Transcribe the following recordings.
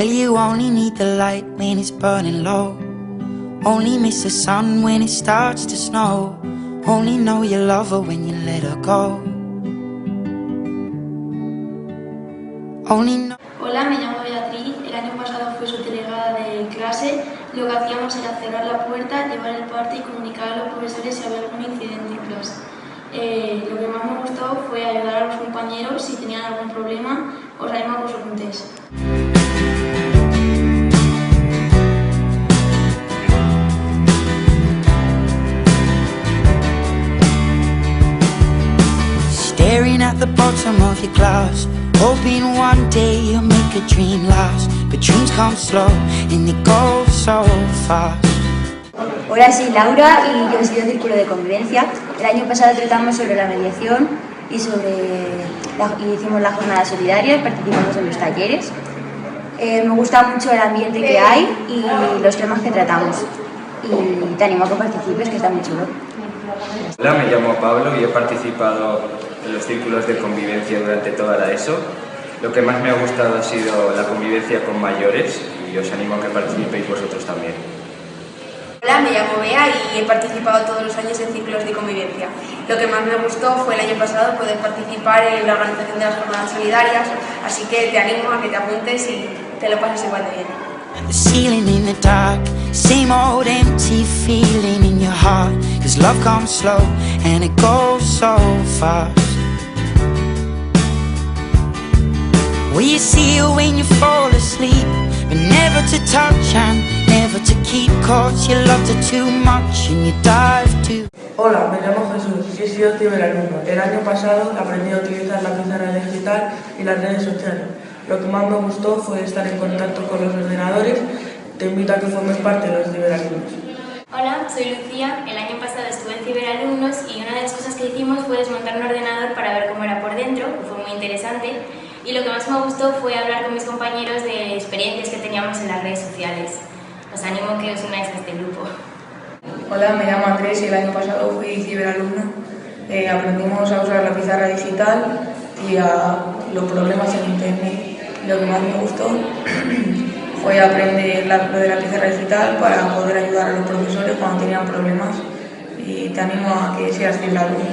Well, you only need the light when it's burning low. Only miss the sun when it starts to snow. Only know you love her when you let her go. Only know. Hola, me llamo Beatriz. El año pasado fui subdelegada de clase. Lo que hacíamos era cerrar la puerta, llevar el parte y comunicar a los profesores si había algún incidente en clase. Lo que más me gustó fue ayudar a los compañeros si tenían algún problema. Os animo a que os apuntéis. Staring at the bottom of your glass, hoping one day you'll make a dream last. But dreams come slow and they go so fast. Hola, soy Laura y yo soy del Círculo de Convivencia. El año pasado tratamos sobre la mediación y hicimos la jornada solidaria y participamos en los talleres. Me gusta mucho el ambiente que hay y los temas que tratamos. Y te animo a que participes, que está muy chulo. Hola, me llamo Pablo y he participado en los círculos de convivencia durante toda la ESO. Lo que más me ha gustado ha sido la convivencia con mayores y os animo a que participéis vosotros también. Hola, me llamo Bea y he participado todos los años en círculos de convivencia. Lo que más me gustó fue el año pasado poder participar en la organización de las jornadas solidarias, así que te animo a que te apuntes y te lo pases igual de bien. The ceiling in the dark, same old empty feeling in your heart. Cause love comes slow and it goes so fast. Will you see her when you fall asleep? But never to touch and never to keep. Cause you loved her too much and you dive too. Hola, me llamo Jesús y he sido ciberalumno. El año pasado aprendí a utilizar la pizarra digital y las redes sociales. Lo que más me gustó fue estar en contacto con los ordenadores. Te invito a que formes parte de los ciberalumnos. Hola, soy Lucía. El año pasado estuve en Ciberalumnos y una de las cosas que hicimos fue desmontar un ordenador para ver cómo era por dentro, que fue muy interesante. Y lo que más me gustó fue hablar con mis compañeros de experiencias que teníamos en las redes sociales. Os animo a que os unáis a este grupo. Hola, me llamo Andrés y el año pasado fui ciberalumno. Aprendimos a usar la pizarra digital y a los problemas en internet. Lo que más me gustó fue aprender lo de la pizarra digital para poder ayudar a los profesores cuando tenían problemas, y te animo a que seas ciberalumno.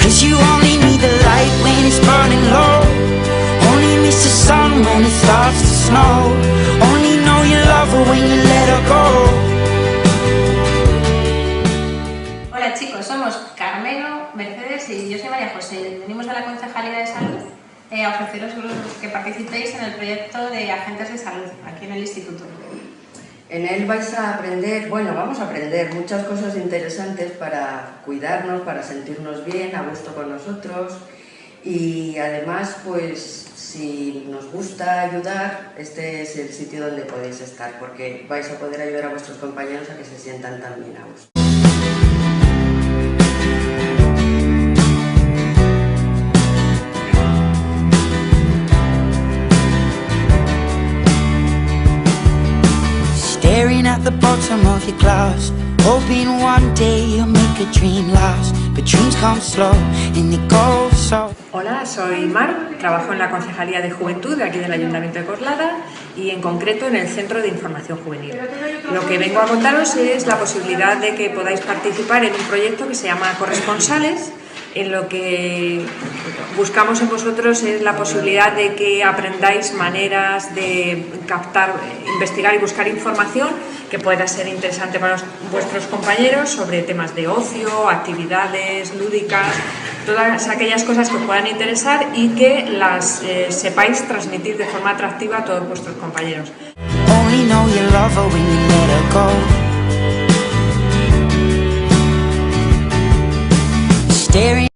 Cause you only need the light when it's burning low. Only miss the sun when it starts to snow. Only know you love her when you let her go. Hola chicos, somos Carmelo, Mercedes y yo soy María José. Venimos de la Concejalía de Salud a ofreceros que participéis en el proyecto de Agentes de Salud aquí en el Instituto. En él vais a aprender, vamos a aprender muchas cosas interesantes para cuidarnos, para sentirnos bien, a gusto con nosotros, y además, pues, si nos gusta ayudar, este es el sitio donde podéis estar, porque vais a poder ayudar a vuestros compañeros a que se sientan también a gusto. Staring at the bottom of your glass, hoping one day you'll make a dream last. But dreams come slow and they go so. Hola, soy Mar, trabajo en la Concejalía de Juventud de aquí del Ayuntamiento de Coslada y en concreto en el Centro de Información Juvenil. Lo que vengo a contaros es la posibilidad de que podáis participar en un proyecto que se llama Corresponsales. En lo que buscamos en vosotros es la posibilidad de que aprendáis maneras de captar, investigar y buscar información que pueda ser interesante para vuestros compañeros sobre temas de ocio, actividades lúdicas, todas aquellas cosas que os puedan interesar y que las sepáis transmitir de forma atractiva a todos vuestros compañeros. Only know you love her when you let her go. Staring